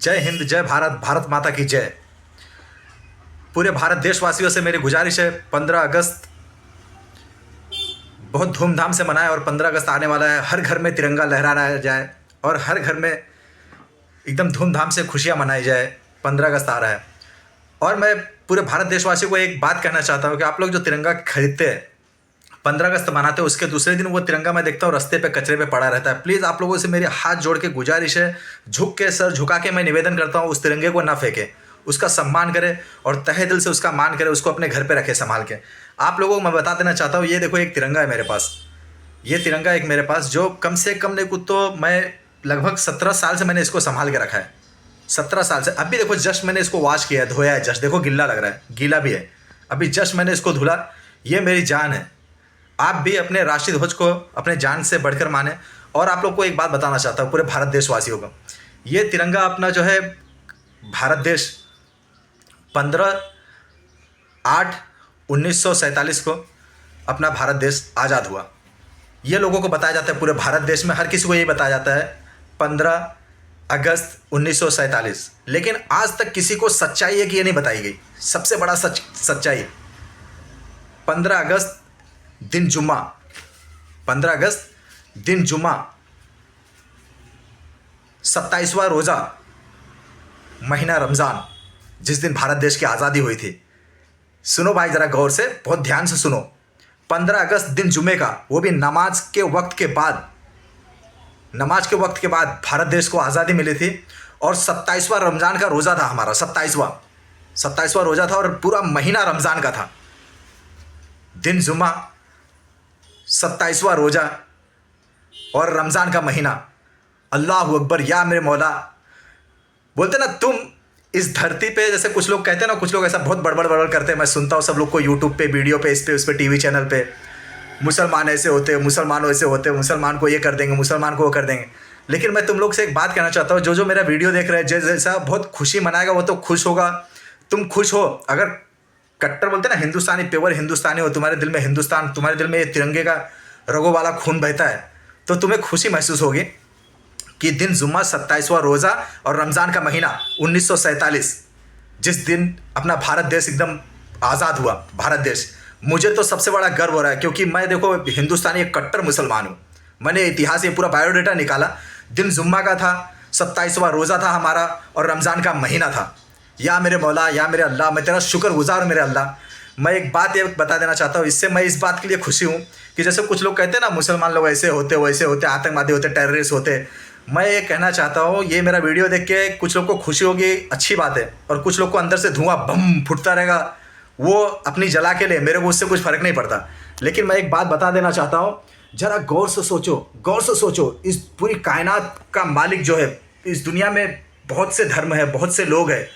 जय हिंद, जय भारत, भारत माता की जय। पूरे भारत देशवासियों से मेरी गुजारिश है, 15 अगस्त बहुत धूमधाम से मनाएं। और 15 अगस्त आने वाला है, हर घर में तिरंगा लहराया जाए और हर घर में एकदम धूमधाम से खुशियां मनाई जाए। 15 अगस्त आ रहा है और मैं पूरे भारत देशवासियों को एक बात कहना चाहता हूँ कि आप लोग जो तिरंगा खरीदते हैं, 15 अगस्त मनाते हैं, उसके दूसरे दिन वो तिरंगा मैं देखता हूँ रास्ते पे कचरे पे पड़ा रहता है। प्लीज़ आप लोगों से मेरी हाथ जोड़ के गुजारिश है, झुक के सर झुका के मैं निवेदन करता हूँ, उस तिरंगे को ना फेंके, उसका सम्मान करें और तहे दिल से उसका मान करें, उसको अपने घर पे रखे संभाल के। आप लोगों को मैं बता देना चाहता हूँ, ये देखो एक तिरंगा है मेरे पास, ये तिरंगा एक मेरे पास जो कम से कम नहीं कुछ तो मैं लगभग 17 साल से मैंने इसको संभाल के रखा है। 17 साल से। अभी देखो जस्ट मैंने इसको वॉश किया है, धोया है, जस्ट देखो गिल्ला लग रहा है, गीला भी है, अभी जस्ट मैंने इसको धुला। ये मेरी जान है। आप भी अपने राष्ट्रीय ध्वज को अपने जान से बढ़कर माने। और आप लोग को एक बात बताना चाहता हूँ पूरे भारत देशवासियों को, ये तिरंगा अपना जो है भारत देश 15/8/1947 को अपना भारत देश आज़ाद हुआ। ये लोगों को बताया जाता है, पूरे भारत देश में हर किसी को यही बताया जाता है 15 अगस्त 1947। लेकिन आज तक किसी को सच्चाई है कि ये नहीं बताई गई। सबसे बड़ा सच्चाई 15 अगस्त दिन जुम्मा, 15 अगस्त दिन जुम्मा, 27वां रोज़ा महीना रमज़ान, जिस दिन भारत देश की आज़ादी हुई थी। सुनो भाई ज़रा गौर से, बहुत ध्यान से सुनो। 15 अगस्त दिन जुम्मे का, वो भी नमाज के वक्त के बाद, नमाज के वक्त के बाद भारत देश को आज़ादी मिली थी। और 27वां रमज़ान का रोज़ा था हमारा, 27वां रोज़ा था और पूरा महीना रमज़ान का था। दिन जुम्मा, 27वां रोज़ा और रमज़ान का महीना। अल्लाह अकबर, या मेरे मौला। बोलते ना तुम इस धरती पे, जैसे कुछ लोग कहते हैं ना, कुछ लोग ऐसा बहुत बड़बड़ करते हैं, मैं सुनता हूँ सब लोग को यूट्यूब पे, वीडियो पे, इस पे उस पे, टीवी चैनल पे, मुसलमान ऐसे होते हैं, मुसलमान वैसे होते हैं, मुसलमान को ये कर देंगे, मुसलमान को वो कर देंगे। लेकिन मैं तुम लोग से एक बात कहना चाहता हूँ, जो मेरा वीडियो देख रहे हैं, जैसा बहुत खुशी मनाएगा वो तो खुश होगा। तुम खुश हो, अगर कट्टर बोलते ना हिंदुस्तानी, प्योर हिंदुस्तानी हो, तुम्हारे दिल में हिंदुस्तान, तुम्हारे दिल में ये तिरंगे का रगों वाला खून बहता है, तो तुम्हें खुशी महसूस होगी कि दिन जुम्मा, 27वां रोज़ा और रमज़ान का महीना 1947, जिस दिन अपना भारत देश एकदम आज़ाद हुआ, भारत देश। मुझे तो सबसे बड़ा गर्व हो रहा है क्योंकि मैं देखो हिंदुस्तानी एक कट्टर मुसलमान हूँ। मैंने इतिहास ये पूरा बायोडाटा निकाला, दिन जुम्मा का था, 27वां रोज़ा था हमारा और रमज़ान का महीना था। या मेरे मौला, या मेरे अल्लाह, मैं तेरा शुक्रगुजार हूँ मेरे अल्लाह। मैं एक बात ये बता देना चाहता हूँ, इससे मैं इस बात के लिए खुशी हूँ कि जैसे कुछ लोग कहते हैं ना मुसलमान लोग ऐसे होते वैसे होते, आतंकवादी होते, टेररिस्ट होते। मैं ये कहना चाहता हूँ, ये मेरा वीडियो देख के कुछ लोग को खुशी होगी, अच्छी बात है, और कुछ लोग को अंदर से धुआं बम फुटता रहेगा, वो अपनी जला के लिए, मेरे को उससे कुछ फ़र्क नहीं पड़ता। लेकिन मैं एक बात बता देना चाहता हूँ, ज़रा गौर से सोचो, गौर से सोचो। इस पूरी कायनात का मालिक जो है, इस दुनिया में बहुत से धर्म है, बहुत से लोग हैं,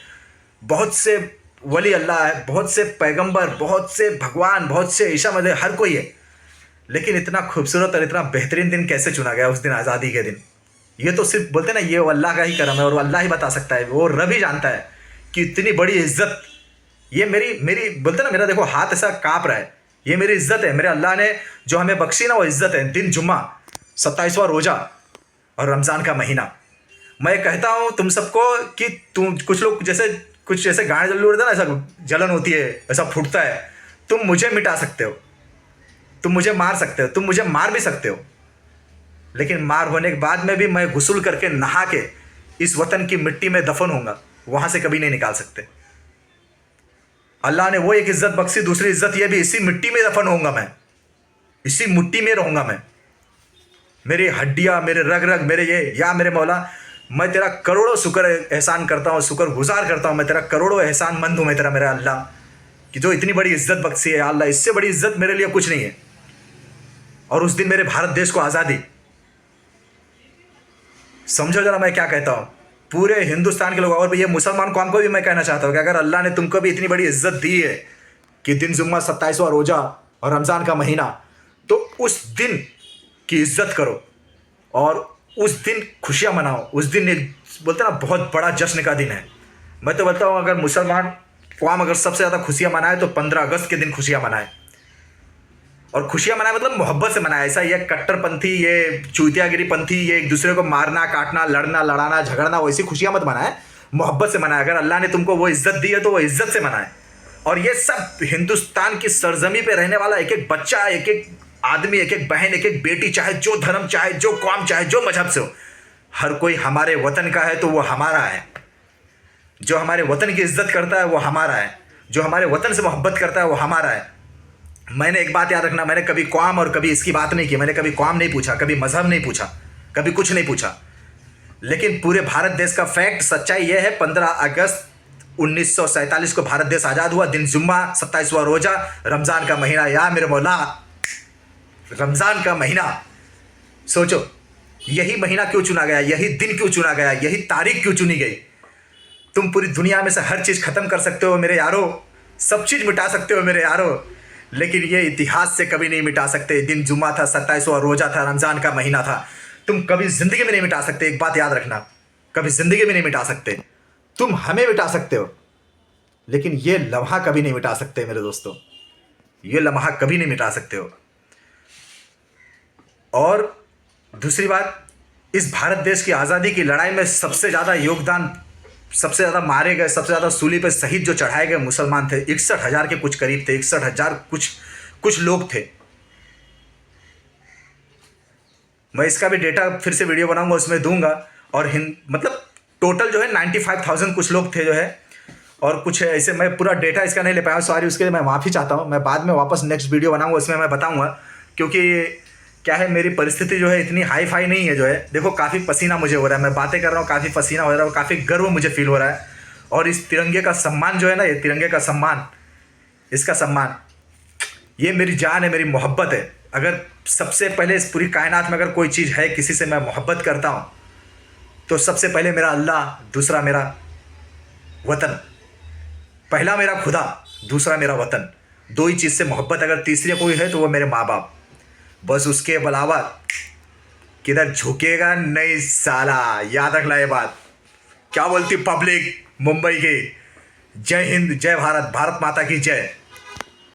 बहुत से वली अल्लाह है, बहुत से पैगंबर, बहुत से भगवान, बहुत से ईसा मसीह, हर कोई है। लेकिन इतना खूबसूरत और इतना बेहतरीन दिन कैसे चुना गया उस दिन, आज़ादी के दिन? ये तो सिर्फ बोलते ना, ये अल्लाह का ही करम है और अल्लाह ही बता सकता है, वो रब ही जानता है कि इतनी बड़ी इज्जत। ये मेरी बोलते ना, मेरा देखो हाथ ऐसा काँप रहा है, ये मेरी इज्जत है, मेरे अल्लाह ने जो हमें बख्शी ना, वो इज्जत है। दिन जुम्मा, 27वां रोज़ा और रमज़ान का महीना। मैं कहता हूँ तुम सबको कि तुम कुछ लोग जैसे गाय जल उड़ता है ना, ऐसा जलन होती है, ऐसा फूटता है, तुम मुझे मिटा सकते हो, तुम मुझे मार सकते हो, तुम मुझे मार भी सकते हो, लेकिन मार होने के बाद में भी मैं गुस्ल करके नहा के इस वतन की मिट्टी में दफन होऊंगा, वहाँ से कभी नहीं निकाल सकते। अल्लाह ने वो एक इज्जत बख्शी, दूसरी इज्जत ये भी, इसी मिट्टी में दफन होऊंगा मैं, इसी मिट्टी में रहूँगा मैं। मेरी हड्डियाँ, मेरे रग रग, मेरे ये, या मेरे मौला, मैं तेरा करोड़ों शुक्र एहसान करता हूँ, शुक्र गुजार करता हूँ, मैं तेरा करोड़ों एहसान मंद हूँ, मैं तेरा, मेरा अल्लाह, कि जो इतनी बड़ी इज्जत बख्शी है। अल्लाह, इससे बड़ी इज्जत मेरे लिए कुछ नहीं है। और उस दिन मेरे भारत देश को आज़ादी, समझो जरा मैं क्या कहता हूँ, पूरे हिंदुस्तान के लोग, और ये मुसलमान कौम को भी मैं कहना चाहता हूँ कि अगर अल्लाह ने तुमको भी इतनी बड़ी इज्जत दी है कि दिन जुम्मा, 27वां रोज़ा और रमज़ान का महीना, तो उस दिन की इज्जत करो और उस दिन खुशियाँ मनाओ। उस दिन बोलते ना बहुत बड़ा जश्न का दिन है। मैं तो बोलता हूँ अगर मुसलमान कौम अगर सबसे ज़्यादा खुशियाँ मनाए तो 15 अगस्त के दिन खुशियाँ मनाए। और खुशियाँ मनाए मतलब मोहब्बत से मनाए। ऐसा ये कट्टरपंथी, ये चूतियागिरी पंथी, ये एक दूसरे को मारना, काटना, लड़ना, लड़ाना, झगड़ना, वैसी खुशियाँ मत मनाए। मोहब्बत से मनाए। अगर अल्लाह ने तुमको वो इज्जत दी है तो वो इज्जत से मनाए। और ये सब हिंदुस्तान की सरजमी पे रहने वाला एक एक बच्चा, एक एक आदमी, एक एक बहन, एक एक बेटी, चाहे जो धर्म, चाहे जो कौम, चाहे जो मजहब से हो, हर कोई हमारे वतन का है तो वो हमारा है। जो हमारे वतन की इज्जत करता है वो हमारा है। जो हमारे वतन से मोहब्बत करता है वो हमारा है। मैंने एक बात याद रखना, मैंने कभी कौम और कभी इसकी बात नहीं की। मैंने कभी कौम नहीं पूछा, कभी मजहब नहीं पूछा, कभी कुछ नहीं पूछा। लेकिन पूरे भारत देश का फैक्ट, सच्चाई यह है, 15 अगस्त 1947 को भारत देश आज़ाद हुआ। दिन जुम्मा, 27वां रोजा, रमज़ान का महीना। या मेरे मौला, रमज़ान का महीना, सोचो यही महीना क्यों चुना गया, यही दिन क्यों चुना गया, यही तारीख क्यों चुनी गई। तुम पूरी दुनिया में से हर चीज़ ख़त्म कर सकते हो मेरे यारो, सब चीज़ मिटा सकते हो मेरे यारो, लेकिन ये इतिहास से कभी नहीं मिटा सकते। दिन जुम्मा था, 27वां रोजा था, रमज़ान का महीना था। तुम कभी ज़िंदगी में नहीं मिटा सकते। एक बात याद रखना, कभी ज़िंदगी में नहीं मिटा सकते। तुम हमें मिटा सकते हो, लेकिन ये लम्हा कभी नहीं मिटा सकते मेरे दोस्तों, ये लम्हा कभी नहीं मिटा सकते हो। और दूसरी बात, इस भारत देश की आज़ादी की लड़ाई में सबसे ज़्यादा योगदान, सबसे ज़्यादा मारे गए, सबसे ज़्यादा सूली पर शहीद जो चढ़ाए गए मुसलमान थे। 61,000 के कुछ करीब थे, 61,000 कुछ लोग थे। मैं इसका भी डेटा फिर से वीडियो बनाऊंगा, उसमें दूंगा। और मतलब टोटल जो है 95,000 कुछ लोग थे जो है, और कुछ ऐसे, मैं पूरा डेटा इसका नहीं ले पाया, सॉरी, उसके लिए मैं माफ़ी चाहता हूँ। मैं बाद में वापस नेक्स्ट वीडियो बनाऊंगा, उसमें मैं बताऊंगा। क्योंकि क्या है, मेरी परिस्थिति जो है इतनी हाई फाई नहीं है जो है। देखो काफ़ी पसीना मुझे हो रहा है, मैं बातें कर रहा हूँ, काफ़ी पसीना हो रहा है और काफ़ी गर्व मुझे फील हो रहा है। और इस तिरंगे का सम्मान जो है ना, ये तिरंगे का सम्मान, इसका सम्मान, ये मेरी जान है, मेरी मोहब्बत है। अगर सबसे पहले इस पूरी कायनात में अगर कोई चीज़ है, किसी से मैं मोहब्बत करता हूँ, तो सबसे पहले मेरा अल्लाह, दूसरा मेरा वतन। पहला मेरा खुदा, दूसरा मेरा वतन। दो ही चीज़ से मोहब्बत अगर तीसरी कोई है तो वो मेरे माँ बाप। बस उसके अलावा किधर झुकेगा नहीं साला, याद रखना ये बात। क्या बोलती पब्लिक मुंबई की? जय हिंद, जय भारत, भारत माता की जय।